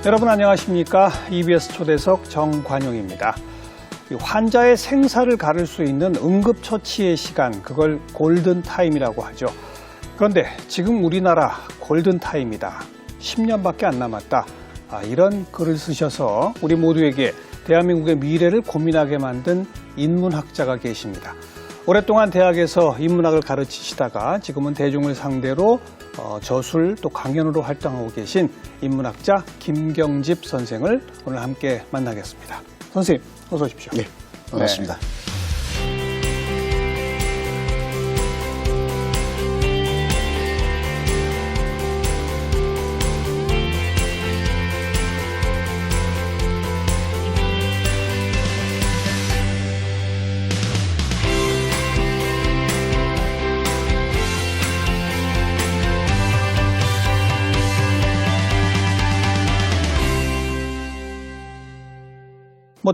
여러분 안녕하십니까? EBS 초대석 정관용입니다. 환자의 생사를 가를 수 있는 응급처치의 시간, 그걸 골든타임이라고 하죠. 그런데 지금 우리나라 골든타임이다. 10년밖에 안 남았다. 이런 글을 쓰셔서 우리 모두에게 대한민국의 미래를 고민하게 만든 인문학자가 계십니다. 오랫동안 대학에서 인문학을 가르치시다가 지금은 대중을 상대로 저술 또 강연으로 활동하고 계신 인문학자 김경집 선생을 오늘 함께 만나겠습니다. 선생님, 어서 오십시오. 네, 반갑습니다. 네.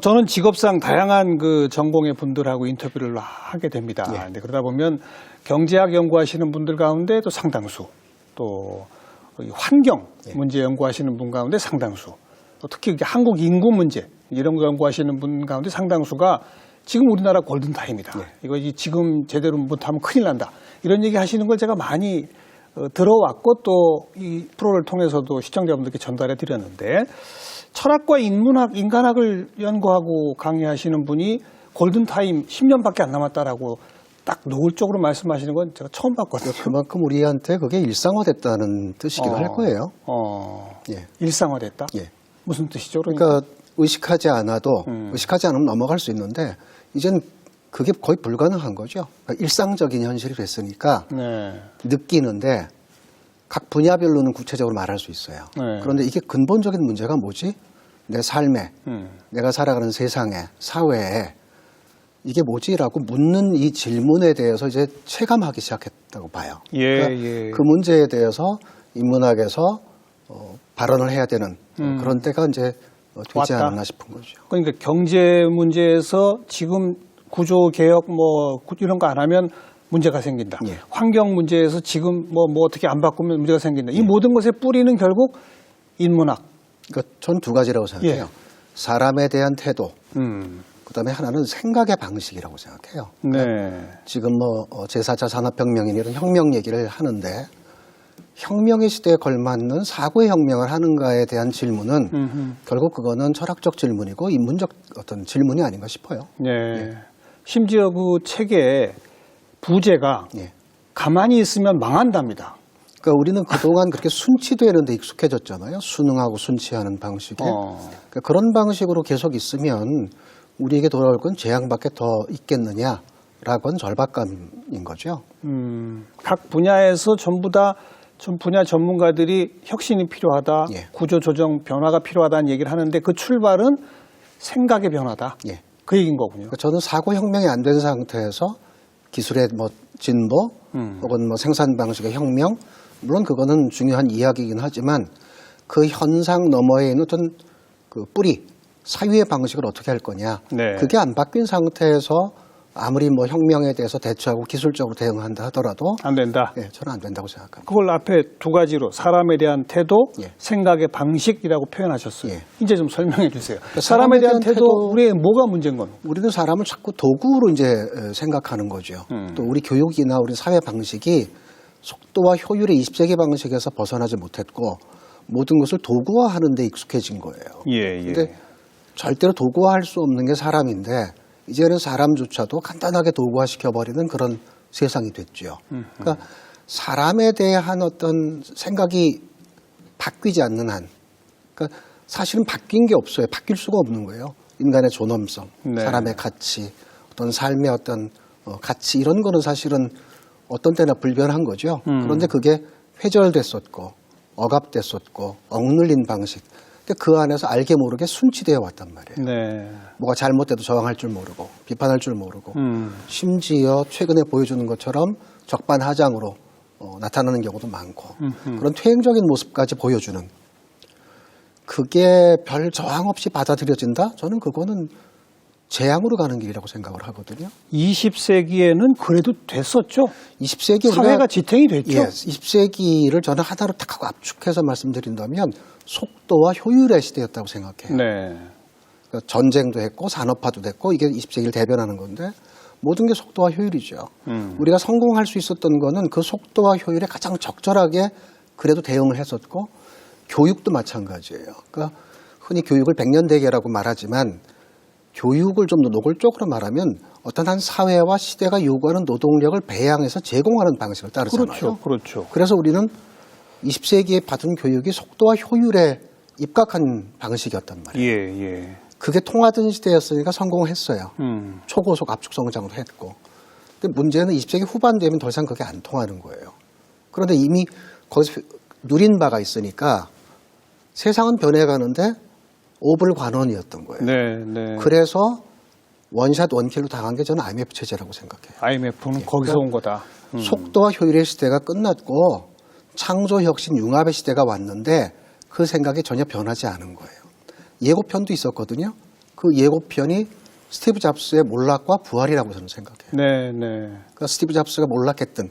저는 직업상 다양한 그 전공의 분들하고 인터뷰를 하게 됩니다. 네, 그러다 보면 경제학 연구하시는 분들 가운데 또 상당수, 또 환경 문제 연구하시는 분 가운데 상당수, 또 특히 한국 인구 문제 이런 거 연구하시는 분 가운데 상당수가 지금 우리나라 골든타임이다. 이거 지금 제대로 못하면 큰일 난다. 이런 얘기 하시는 걸 제가 많이 들어왔고 또 이 프로를 통해서도 시청자분들께 전달해 드렸는데, 철학과 인문학, 인간학을 연구하고 강의하시는 분이 골든타임 10년밖에 안 남았다라고 딱 노골적으로 말씀하시는 건 제가 처음 봤거든요. 그만큼 우리한테 그게 일상화됐다는 뜻이기도 할 거예요. 일상화됐다? 예. 무슨 뜻이죠? 그러니까 의식하지 않아도, 의식하지 않으면 넘어갈 수 있는데, 이젠 그게 거의 불가능한 거죠. 그러니까 일상적인 현실이 됐으니까 느끼는데 각 분야별로는 구체적으로 말할 수 있어요. 그런데 이게 근본적인 문제가 뭐지? 내 삶에, 내가 살아가는 세상에, 사회에 이게 뭐지라고 묻는 이 질문에 대해서 이제 체감하기 시작했다고 봐요. 그러니까 그 문제에 대해서 인문학에서 발언을 해야 되는 그런 때가 이제 되지 않았나 싶은 거죠. 그러니까 경제 문제에서 지금 구조 개혁 이런 거 안 하면 문제가 생긴다. 환경 문제에서 지금 어떻게 안 바꾸면 문제가 생긴다. 이 모든 것의 뿌리는 결국 인문학. 그러니까 전 두 가지라고 생각해요. 사람에 대한 태도. 그다음에 하나는 생각의 방식이라고 생각해요. 그러니까 지금 제4차 산업혁명이나 이런 혁명 얘기를 하는데, 혁명의 시대에 걸맞는 사고의 혁명을 하는가에 대한 질문은 결국 그거는 철학적 질문이고 인문적 어떤 질문이 아닌가 싶어요. 심지어 그 책에 부제가 가만히 있으면 망한답니다. 그러니까 우리는 그동안 그렇게 순치되는 데 익숙해졌잖아요. 순응하고 순치하는 방식에. 그러니까 그런 방식으로 계속 있으면 우리에게 돌아올 건 재앙밖에 더 있겠느냐라고는 절박감인 거죠. 각 분야에서 전부 다 분야 전문가들이 혁신이 필요하다, 구조조정 변화가 필요하다는 얘기를 하는데 그 출발은 생각의 변화다. 그 얘기인 거군요. 그러니까 저는 사고혁명이 안 된 상태에서 기술의 진보 혹은 생산 방식의 혁명, 물론 그거는 중요한 이야기이긴 하지만 그 현상 너머에 있는 어떤 그 뿌리, 사유의 방식을 어떻게 할 거냐. 그게 안 바뀐 상태에서 아무리 혁명에 대해서 대처하고 기술적으로 대응한다 하더라도 안 된다. 저는 안 된다고 생각합니다. 그걸 앞에 두 가지로 사람에 대한 태도, 생각의 방식이라고 표현하셨어요. 이제 좀 설명해 주세요. 그러니까 사람에 대한 태도, 우리의 뭐가 문제인 건? 우리는 사람을 자꾸 도구로 이제 생각하는 거죠. 또 우리 교육이나 우리 사회 방식이 속도와 효율의 20세기 방식에서 벗어나지 못했고 모든 것을 도구화하는 데 익숙해진 거예요. 근데 절대로 도구화할 수 없는 게 사람인데 이제는 사람조차도 간단하게 도구화시켜버리는 그런 세상이 됐죠. 그러니까 사람에 대한 어떤 생각이 바뀌지 않는 한, 그러니까 사실은 바뀐 게 없어요. 바뀔 수가 없는 거예요. 인간의 존엄성, 사람의 가치, 어떤 삶의 어떤 가치 이런 거는 사실은 어떤 때나 불변한 거죠. 그런데 그게 회절됐었고 억압됐었고 억눌린 방식. 근데 그 안에서 알게 모르게 순치되어 왔단 말이에요. 뭐가 잘못돼도 저항할 줄 모르고 비판할 줄 모르고 심지어 최근에 보여주는 것처럼 적반하장으로 나타나는 경우도 많고 그런 퇴행적인 모습까지 보여주는, 그게 별 저항 없이 받아들여진다? 저는 그거는 재앙으로 가는 길이라고 생각을 하거든요. 20세기에는 그래도 됐었죠. 20세기 사회가 지탱이 됐죠. 예, 20세기를 저는 하나로 딱 하고 압축해서 말씀드린다면 속도와 효율의 시대였다고 생각해요. 네. 그러니까 전쟁도 했고 산업화도 됐고 이게 20세기를 대변하는 건데 모든 게 속도와 효율이죠. 우리가 성공할 수 있었던 거는 그 속도와 효율에 가장 적절하게 그래도 대응을 했었고 교육도 마찬가지예요. 그러니까 흔히 교육을 백년대계라고 말하지만 교육을 좀 더 노골적으로 말하면 어떤 한 사회와 시대가 요구하는 노동력을 배양해서 제공하는 방식을 따르잖아요. 그렇죠. 그렇죠. 그래서 우리는 20세기에 받은 교육이 속도와 효율에 입각한 방식이었단 말이에요. 예, 예. 그게 통하던 시대였으니까 성공했어요. 초고속 압축 성장도 했고. 근데 문제는 20세기 후반 되면 더 이상 그게 안 통하는 거예요. 그런데 이미 거기서 누린 바가 있으니까 세상은 변해가는데 오불관원이었던 거예요. 네, 네. 그래서 원샷 원킬로 당한 게 저는 IMF 체제라고 생각해요. IMF는 거기서 온 거다. 속도와 효율의 시대가 끝났고 창조 혁신 융합의 시대가 왔는데 그 생각이 전혀 변하지 않은 거예요. 예고편도 있었거든요. 그 예고편이 스티브 잡스의 몰락과 부활이라고 저는 생각해요. 네, 네. 그러니까 스티브 잡스가 몰락했던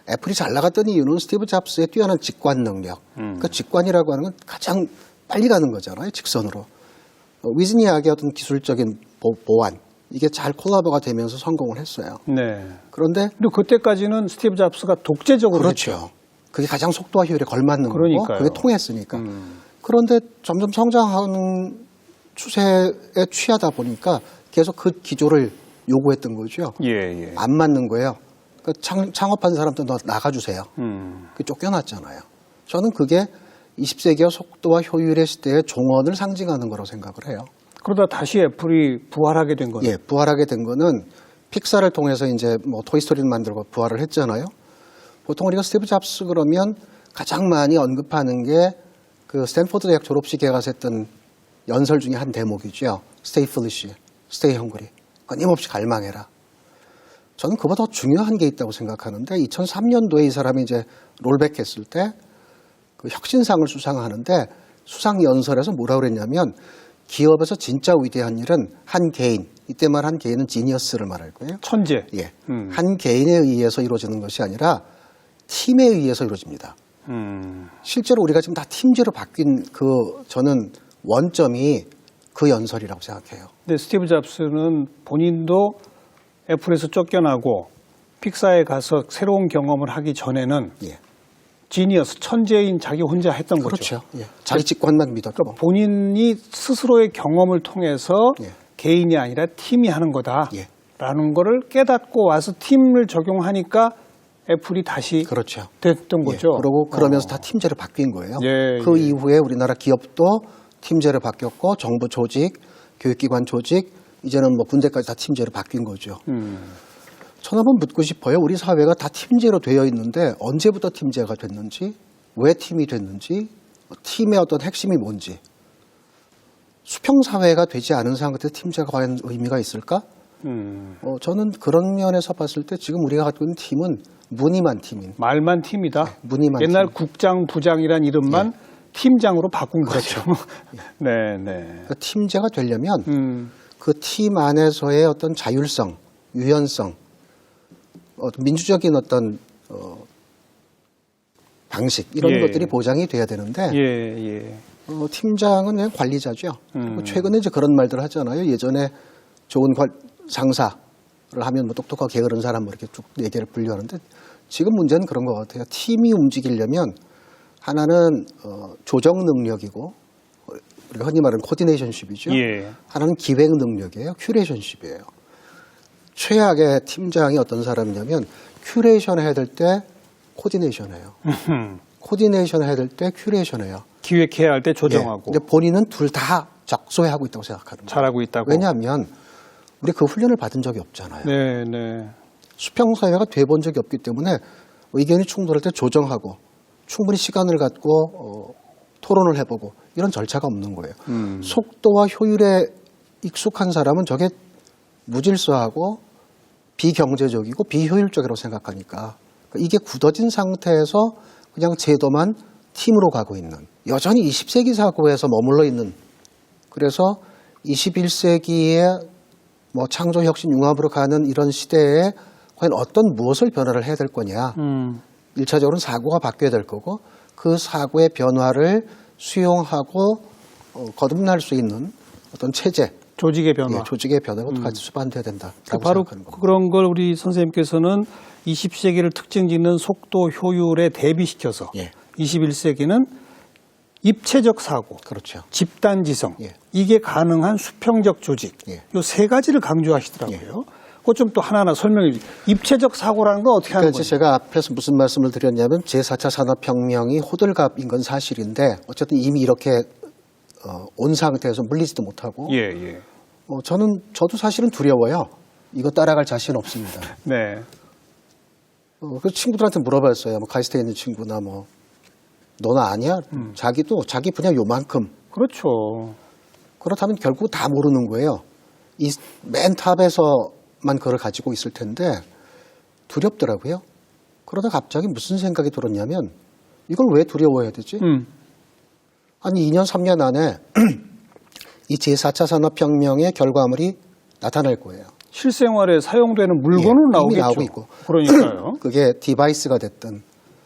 애플이 잘 나갔던 이유는 스티브 잡스의 뛰어난 직관 능력. 그 직관이라고 하는 건 가장 빨리 가는 거잖아요. 직선으로. 위즈니악의 어떤 기술적인 보완. 이게 잘 콜라보가 되면서 성공을 했어요. 네. 그런데 그리고 그때까지는 스티브 잡스가 독재적으로 그렇죠. 했죠. 그게 가장 속도와 효율에 걸맞는 그러니까요. 거고 그게 통했으니까. 그런데 점점 성장하는 추세에 취하다 보니까 계속 그 기조를 요구했던 거죠. 예, 예. 안 맞는 거예요. 그러니까 창업한 사람들 너 나가주세요. 그 쫓겨났잖아요. 저는 그게 20세기와 속도와 효율의 시대의 종언을 상징하는 거라고 생각을 해요. 그러다 다시 애플이 부활하게 된 거죠. 예, 부활하게 된 거는 픽사를 통해서 이제 뭐 토이스토리를 만들고 부활을 했잖아요. 보통 우리가 스티브 잡스 그러면 가장 많이 언급하는 게 그 스탠포드 대학 졸업식에 가서 했던 연설 중에 한 대목이죠. Stay foolish, stay hungry. 끊임없이 갈망해라. 저는 그보다 더 중요한 게 있다고 생각하는데 2003년도에 이 사람이 이제 롤백했을 때 그 혁신상을 수상하는데 수상 연설에서 뭐라고 그랬냐면 기업에서 진짜 위대한 일은 한 개인, 이때 말한 개인은 지니어스를 말할 거예요. 천재. 예, 한 개인에 의해서 이루어지는 것이 아니라 팀에 의해서 이루어집니다. 실제로 우리가 지금 다 팀제로 바뀐 그 저는 원점이 그 연설이라고 생각해요. 근데 스티브 잡스는 본인도 애플에서 쫓겨나고 픽사에 가서 새로운 경험을 하기 전에는 예. 지니어스, 천재인 자기 혼자 했던 거죠. 그렇죠. 예. 자기 직관만 믿었고. 그러니까 본인이 스스로의 경험을 통해서 예. 개인이 아니라 팀이 하는 거다라는 예. 거를 깨닫고 와서 팀을 적용하니까 애플이 다시 그렇죠. 됐던 거죠. 예. 그러고 그러면서 다 팀제로 바뀐 거예요. 예, 그 예. 이후에 우리나라 기업도 팀제로 바뀌었고 정부 조직, 교육기관 조직, 이제는 뭐 군대까지 다 팀제로 바뀐 거죠. 저는 한번 묻고 싶어요. 우리 사회가 다 팀제로 되어 있는데 언제부터 팀제가 됐는지, 왜 팀이 됐는지, 팀의 어떤 핵심이 뭔지. 수평사회가 되지 않은 상태에서 팀제가 과연 의미가 있을까? 저는 그런 면에서 봤을 때 지금 우리가 갖고 있는 팀은 무늬만 팀인. 말만 팀이다. 무늬만 옛날 팀. 국장, 부장이란 이름만 팀장으로 바꾼 그렇죠. 거죠. 네, 네. 그러니까 팀제가 되려면 그 팀 안에서의 어떤 자율성, 유연성, 민주적인 어떤 방식 이런 예. 것들이 보장이 돼야 되는데 예, 예. 팀장은 그냥 관리자죠. 그리고 최근에 이제 그런 말들 하잖아요. 예전에 좋은 상사를 하면 뭐 똑똑하고 게으른 사람 뭐 이렇게 쭉 네 개를 분류하는데 지금 문제는 그런 것 같아요. 팀이 움직이려면 하나는 조정 능력이고 우리가 흔히 말하는 코디네이션십이죠. 예. 하나는 기획 능력이에요. 큐레이션십이에요. 최악의 팀장이 어떤 사람이냐면 큐레이션 해야 될 때 코디네이션 해요. 코디네이션 해야 될 때 큐레이션 해요. 기획해야 할 때 조정하고. 근데 본인은 둘 다 적소해하고 있다고 생각하는 거예요. 잘하고 있다고. 왜냐하면 우리 그 훈련을 받은 적이 없잖아요. 네, 네. 수평사회가 돼본 적이 없기 때문에 의견이 충돌할 때 조정하고 충분히 시간을 갖고 토론을 해보고 이런 절차가 없는 거예요. 속도와 효율에 익숙한 사람은 저게 무질서하고 비경제적이고 비효율적이라고 생각하니까 이게 굳어진 상태에서 그냥 제도만 팀으로 가고 있는 여전히 20세기 사고에서 머물러 있는 그래서 21세기의 뭐 창조 혁신 융합으로 가는 이런 시대에 과연 어떤 무엇을 변화를 해야 될 거냐. 1차적으로는 사고가 바뀌어야 될 거고 그 사고의 변화를 수용하고 거듭날 수 있는 어떤 체제, 조직의 변화. 예, 조직의 변화가 같이 수반돼야 된다라고 바로 생각하는 겁니다. 그런 걸 우리 선생님께서는 20세기를 특징 짓는 속도 효율에 대비시켜서 예. 21세기는 입체적 사고, 그렇죠. 집단지성, 예. 이게 가능한 수평적 조직, 예. 요 세 가지를 강조하시더라고요. 그거 좀 또 하나하나 설명해 주세요. 입체적 사고라는 건 어떻게 하는 그러니까 거예요? 제가 앞에서 무슨 말씀을 드렸냐면 제4차 산업혁명이 호들갑인 건 사실인데 어쨌든 이미 이렇게 온 상태에서 물리지도 못하고 예, 예. 저도 사실은 두려워요. 이거 따라갈 자신 없습니다. 네. 그 친구들한테 물어봤어요. 뭐 가이스트에 있는 친구나 뭐 너는 아니야? 자기도 자기 분야 요만큼. 그렇죠. 그렇다면 결국 다 모르는 거예요. 이 맨 탑에서만 그걸 가지고 있을 텐데 두렵더라고요. 그러다 갑자기 무슨 생각이 들었냐면 이걸 왜 두려워해야 되지? 아니 2년 3년 안에 이 제4차 산업혁명의 결과물이 나타날 거예요. 실생활에 사용되는 물건은 예, 이미 나오겠죠. 나오고 있고. 그러니까요. 그게 디바이스가 됐든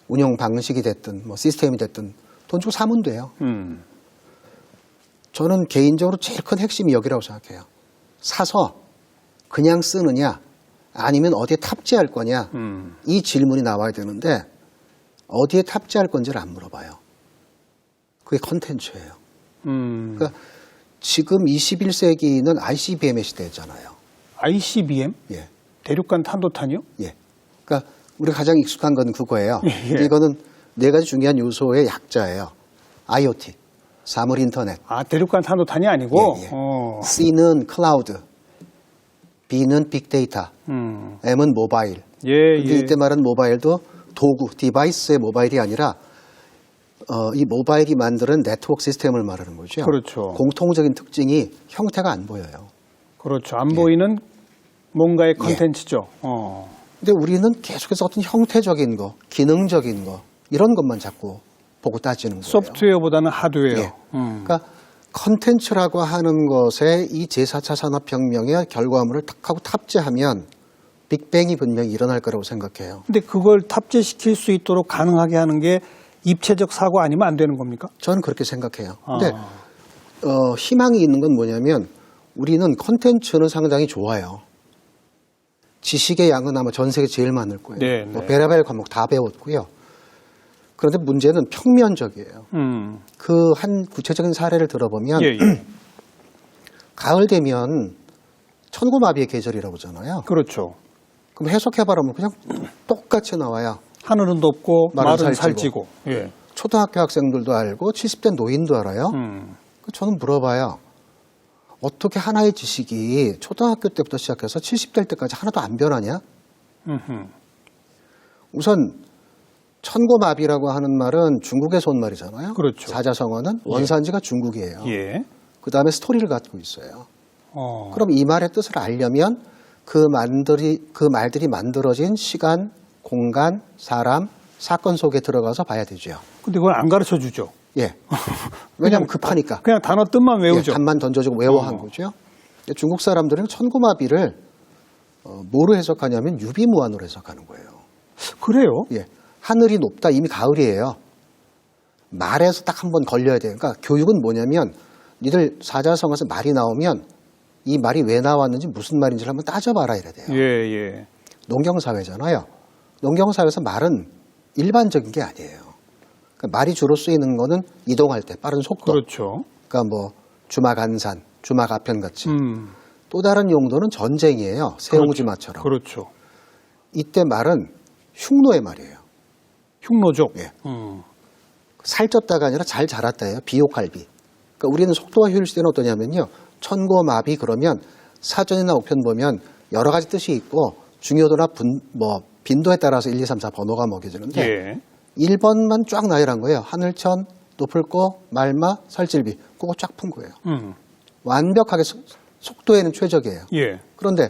운영 방식이 됐든 뭐 시스템이 됐든 돈 주고 사면 돼요. 저는 개인적으로 제일 큰 핵심이 여기라고 생각해요. 사서 그냥 쓰느냐 아니면 어디에 탑재할 거냐 이 질문이 나와야 되는데 어디에 탑재할 건지를 안 물어봐요. 그게 컨텐츠예요. 그러니까 지금 21세기는 ICBM의 시대잖아요. ICBM? 예. 대륙간 탄도탄이요? 예. 그러니까 우리가 가장 익숙한 건 그거예요. 예. 이거는 네 가지 중요한 요소의 약자예요. IoT, 사물 인터넷. 아, 대륙간 탄도탄이 아니고? 예, 예. C는 클라우드, B는 빅데이터, M은 모바일. 예, 근데 예. 이때 말하는 모바일도 도구, 디바이스의 모바일이 아니라 이 모바일이 만드는 네트워크 시스템을 말하는 거죠. 그렇죠. 공통적인 특징이 형태가 안 보여요. 그렇죠. 안 보이는 뭔가의 컨텐츠죠. 근데 우리는 계속해서 어떤 형태적인 거, 기능적인 거 이런 것만 자꾸 보고 따지는 거예요. 소프트웨어보다는 하드웨어. 예. 그러니까 컨텐츠라고 하는 것에 이 제4차 산업혁명의 결과물을 탁 하고 탑재하면 빅뱅이 분명히 일어날 거라고 생각해요. 근데 그걸 탑재시킬 수 있도록 가능하게 하는 게 입체적 사고 아니면 안 되는 겁니까? 저는 그렇게 생각해요. 근데 희망이 있는 건 뭐냐면 우리는 컨텐츠는 상당히 좋아요. 지식의 양은 아마 전 세계 제일 많을 거예요. 네, 뭐 네. 베라벨 과목 다 배웠고요. 그런데 문제는 평면적이에요. 그 한 구체적인 사례를 들어보면 예, 예. 가을 되면 천고마비의 계절이라고 하잖아요. 그렇죠. 그럼 해석해봐라면 그냥 똑같이 나와요. 하늘은 덥고 말은 말은 살찌고. 살찌고. 예. 초등학교 학생들도 알고 70대 노인도 알아요. 저는 물어봐요. 어떻게 하나의 지식이 초등학교 때부터 시작해서 70대 때까지 하나도 안 변하냐? 우선 천고마비라고 하는 말은 중국에서 온 말이잖아요. 그렇죠. 사자성어는 원산지가 중국이에요. 예. 그다음에 스토리를 갖고 있어요. 어. 그럼 이 말의 뜻을 알려면 그 말들이 만들어진 시간, 공간, 사람, 사건 속에 들어가서 봐야 되죠. 근데 그걸 안 가르쳐 주죠. 예. 왜냐하면 급하니까. 그냥 단어 뜻만 외우죠. 예, 답만 던져주고 외워한 거죠. 중국 사람들은 천고마비를 뭐로 해석하냐면 유비무환으로 해석하는 거예요. 그래요? 예. 하늘이 높다. 이미 가을이에요. 말에서 딱 한 번 걸려야 돼요. 그러니까 교육은 뭐냐면 니들 사자성어에서 말이 나오면 이 말이 왜 나왔는지 무슨 말인지를 한번 따져봐라 이래야 돼요. 예, 예. 농경사회잖아요. 농경사회에서 말은 일반적인 게 아니에요. 그러니까 말이 주로 쓰이는 거는 이동할 때 빠른 속도. 그렇죠. 그러니까 뭐 주마간산, 주마가편 같이. 또 다른 용도는 전쟁이에요. 세옹지마처럼. 그렇죠. 이때 말은 흉노의 말이에요. 흉노족. 예. 살쪘다가 아니라 잘 자랐다예요. 비옥갈비. 그러니까 우리는 속도와 효율 시대는 어떠냐면요. 천고마비 그러면 사전이나 우편 보면 여러 가지 뜻이 있고 중요도나 빈도에 따라서 1, 2, 3, 4 번호가 먹여지는데 예. 1번만 쫙 나열한 거예요. 하늘천, 높을고, 말마, 살찔비. 그거 쫙 푼 거예요. 완벽하게 속도에는 최적이에요. 예. 그런데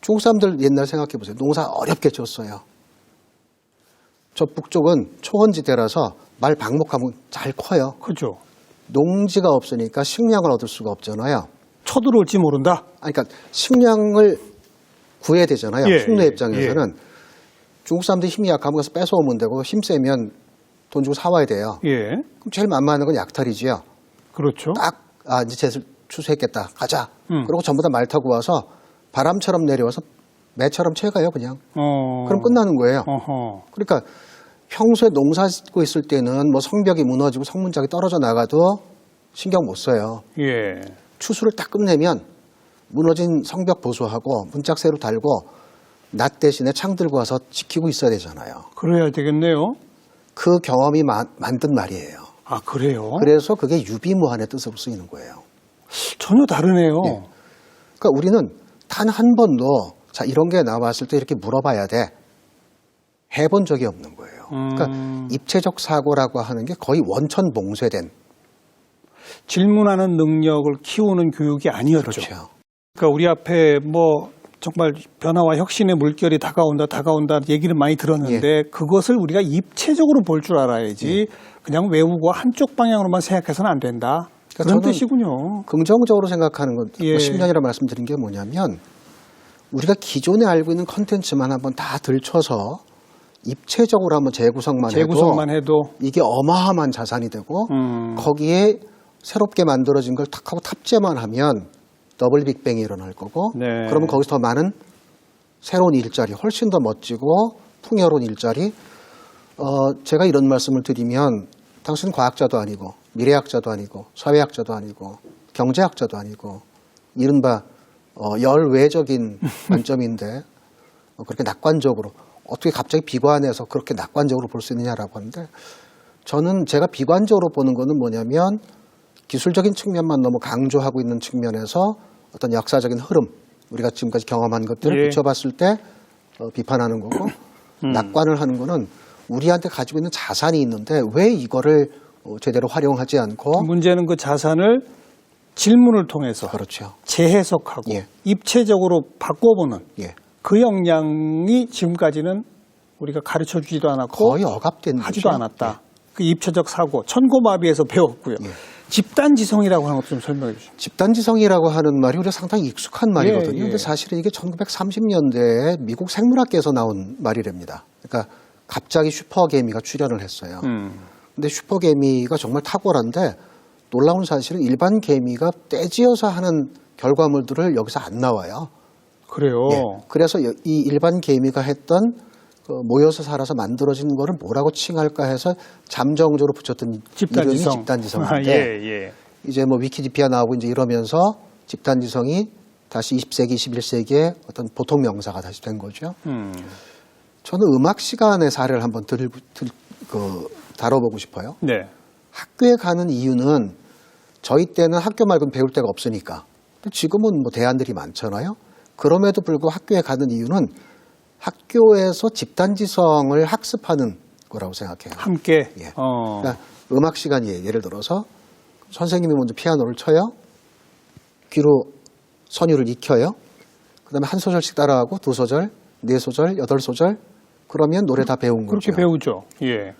중국 사람들 옛날 생각해 보세요. 농사 어렵게 졌어요. 저 북쪽은 초원지대라서 말 방목하면 잘 커요. 그죠. 농지가 없으니까 식량을 얻을 수가 없잖아요. 쳐들어올지 모른다. 그러니까 식량을 구해야 되잖아요. 예, 흉내 예, 입장에서는 중국 사람들이 힘이 약하면 가서 뺏어오면 되고 힘 세면 돈 주고 사와야 돼요. 예, 그럼 제일 만만한 건 약탈이지요. 그렇죠. 이제 쟤를 추수했겠다. 가자. 음. 그리고 전부 다 말 타고 와서 바람처럼 내려와서 매처럼 채가요, 그냥. 그럼 끝나는 거예요. 어허. 그러니까 평소에 농사 짓고 있을 때는 뭐 성벽이 무너지고 성문짝이 떨어져 나가도 신경 못 써요. 예, 추수를 딱 끝내면 무너진 성벽 보수하고 문짝새로 달고 낫 대신에 창 들고 와서 지키고 있어야 되잖아요. 그래야 되겠네요. 그 경험이 만든 말이에요. 아, 그래요? 그래서 그게 유비무환의 뜻으로 쓰이는 거예요. 전혀 다르네요. 예. 그러니까 우리는 단 한 번도 자 이런 게 나왔을 때 이렇게 물어봐야 돼. 해본 적이 없는 거예요. 그러니까 입체적 사고라고 하는 게 거의 원천봉쇄된. 질문하는 능력을 키우는 교육이 아니었죠. 그렇죠. 그러니까 우리 앞에 뭐 정말 변화와 혁신의 물결이 다가온다 얘기를 많이 들었는데 그것을 우리가 입체적으로 볼 줄 알아야지 그냥 외우고 한쪽 방향으로만 생각해서는 안 된다. 그러니까 그런 저는 뜻이군요. 긍정적으로 생각하는 건 예. 10년이라 말씀드린 게 뭐냐면 우리가 기존에 알고 있는 컨텐츠만 한번 다 들춰서 입체적으로 한번 재구성만 해도 이게 어마어마한 자산이 되고 거기에 새롭게 만들어진 걸 탁 하고 탑재만 하면 더블 빅뱅이 일어날 거고 네. 그러면 거기서 더 많은 새로운 일자리 훨씬 더 멋지고 풍요로운 일자리 제가 이런 말씀을 드리면 당신은 과학자도 아니고 미래학자도 아니고 사회학자도 아니고 경제학자도 아니고 이른바 열외적인 관점인데 그렇게 낙관적으로 어떻게 갑자기 비관해서 그렇게 낙관적으로 볼 수 있느냐라고 하는데 저는 제가 비관적으로 보는 거는 뭐냐면 기술적인 측면만 너무 강조하고 있는 측면에서 어떤 역사적인 흐름 우리가 지금까지 경험한 것들을 비춰봤을 때 비판하는 거고 낙관을 하는 거는 우리한테 가지고 있는 자산이 있는데 왜 이거를 제대로 활용하지 않고 문제는 그 자산을 질문을 통해서 그렇죠. 재해석하고 예. 입체적으로 바꿔보는 예. 그 역량이 지금까지는 우리가 가르쳐 주지도 않았고 거의 억압된 하지도 거죠. 않았다. 그 입체적 사고 천고마비에서 배웠고요. 집단지성이라고 하는 것 좀 설명해 주시죠. 집단지성이라고 하는 말이 우리가 상당히 익숙한 말이거든요. 예. 근데 사실은 이게 1930년대에 미국 생물학계에서 나온 말이랍니다. 그러니까 갑자기 슈퍼개미가 출현을 했어요. 근데 슈퍼개미가 정말 탁월한데 놀라운 사실은 일반 개미가 떼지어서 하는 결과물들을 여기서 안 나와요. 그래요. 예. 그래서 이 일반 개미가 했던 모여서 살아서 만들어진 거를 뭐라고 칭할까 해서 잠정적으로 붙였던 이름이 집단지성인데 이제 뭐 위키디피아 나오고 이제 이러면서 집단지성이 다시 20세기, 21세기에 어떤 보통 명사가 다시 된 거죠. 저는 음악 시간의 사례를 한번 다뤄보고 싶어요. 네. 학교에 가는 이유는 저희 때는 학교 말고는 배울 데가 없으니까. 지금은 뭐 대안들이 많잖아요. 그럼에도 불구하고 학교에 가는 이유는 학교에서 집단지성을 학습하는 거라고 생각해요. 함께. 예. 그러니까 음악 시간이에요. 예를 들어서 선생님이 먼저 피아노를 쳐요. 귀로 선율을 익혀요. 그다음에 한 소절씩 따라하고 두 소절, 네 소절, 여덟 소절. 그러면 노래 다 배운 거죠. 그렇게 배우죠. 예.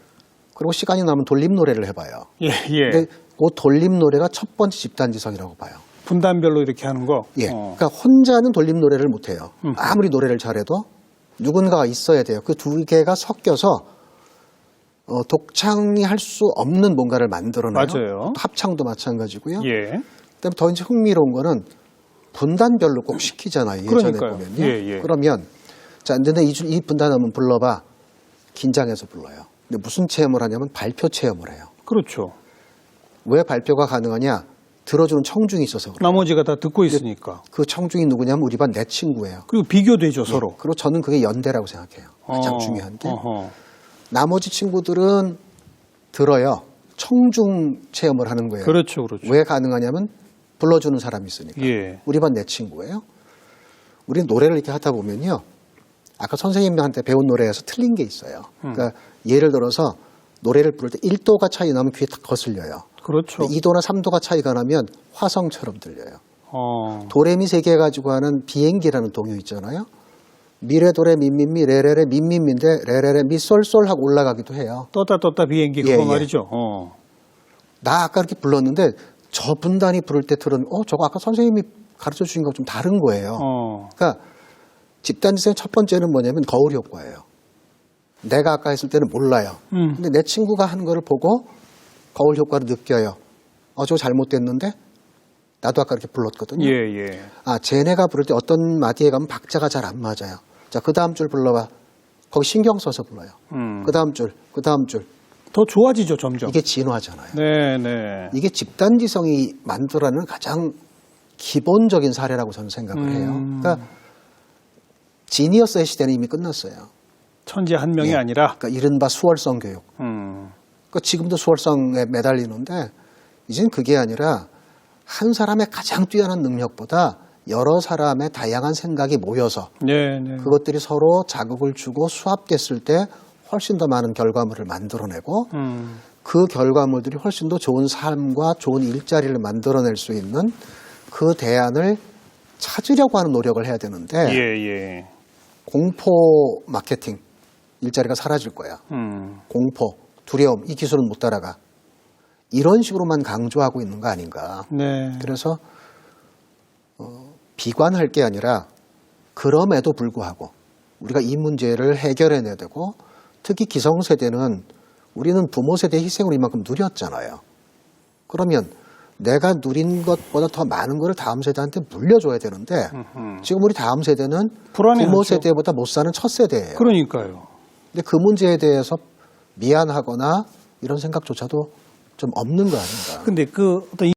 그리고 시간이 나면 돌림 노래를 해봐요. 예. 근데 그 돌림 노래가 첫 번째 집단지성이라고 봐요. 분단별로 이렇게 하는 거. 예. 그러니까 혼자는 돌림 노래를 못 해요. 아무리 노래를 잘해도 누군가가 있어야 돼요. 그 두 개가 섞여서 독창이 할 수 없는 뭔가를 만들어내요. 맞아요. 합창도 마찬가지고요. 예. 그다음에 더 이제 흥미로운 거는 분단별로 꼭 시키잖아요. 예전에 그러니까요. 보면요. 예. 그러면 자, 근데 이 분단 한번 불러봐. 긴장해서 불러요. 근데 무슨 체험을 하냐면 발표 체험을 해요. 그렇죠. 왜 발표가 가능하냐? 들어주는 청중이 있어서 그래요. 나머지가 다 듣고 있으니까. 그 청중이 누구냐면 우리 반 내 친구예요. 그리고 비교되죠, 서로. 그리고 저는 그게 연대라고 생각해요. 가장 중요한 게. 어허. 나머지 친구들은 들어요. 청중 체험을 하는 거예요. 그렇죠. 왜 가능하냐면 불러주는 사람이 있으니까. 예. 우리 반 내 친구예요. 우리는 노래를 이렇게 하다 보면요. 아까 선생님한테 배운 노래에서 틀린 게 있어요. 그러니까 예를 들어서 노래를 부를 때 1도가 차이 나면 귀에 딱 거슬려요. 그렇죠. 2도나 3도가 차이가 나면 화성처럼 들려요. 어. 도레미 세 개 가지고 하는 비행기라는 동요 있잖아요. 미레도레 미미미 레레레 미미미인데 레레레 미솔솔 하고 올라가기도 해요. 떴다 비행기 그거 예, 예. 말이죠. 나 아까 이렇게 불렀는데 저 분단이 부를 때 들은 저거 아까 선생님이 가르쳐 주신 거 좀 다른 거예요. 그러니까 집단지성의 첫 번째는 뭐냐면 거울 효과예요. 내가 아까 했을 때는 몰라요. 근데 내 친구가 하는 거를 보고 거울 효과를 느껴요. 저거 잘못됐는데? 나도 아까 이렇게 불렀거든요. 예. 쟤네가 부를 때 어떤 마디에 가면 박자가 잘 안 맞아요. 자, 그 다음 줄 불러봐. 거기 신경 써서 불러요. 그 다음 줄, 그 다음 줄. 더 좋아지죠, 점점. 이게 진화잖아요. 네. 이게 집단지성이 만들어내는 가장 기본적인 사례라고 저는 생각을 해요. 그러니까 지니어스의 시대는 이미 끝났어요. 천재 한 명이 아니라. 그러니까 이른바 수월성 교육. 그러니까 지금도 수월성에 매달리는데 이젠 그게 아니라 한 사람의 가장 뛰어난 능력보다 여러 사람의 다양한 생각이 모여서 네. 그것들이 서로 자극을 주고 수합됐을 때 훨씬 더 많은 결과물을 만들어내고 그 결과물들이 훨씬 더 좋은 삶과 좋은 일자리를 만들어낼 수 있는 그 대안을 찾으려고 하는 노력을 해야 되는데 예. 공포 마케팅, 일자리가 사라질 거야. 공포, 두려움, 이 기술은 못 따라가. 이런 식으로만 강조하고 있는 거 아닌가. 네. 그래서 비관할 게 아니라 그럼에도 불구하고 우리가 이 문제를 해결해내야 되고 특히 기성세대는 우리는 부모 세대의 희생을 이만큼 누렸잖아요. 그러면 내가 누린 것보다 더 많은 거를 다음 세대한테 물려줘야 되는데 지금 우리 다음 세대는 불안해하죠. 부모 세대보다 못 사는 첫 세대예요. 그러니까요. 근데 그 문제에 대해서 미안하거나 이런 생각조차도 좀 없는 거 아닌가. 근데 그 어떤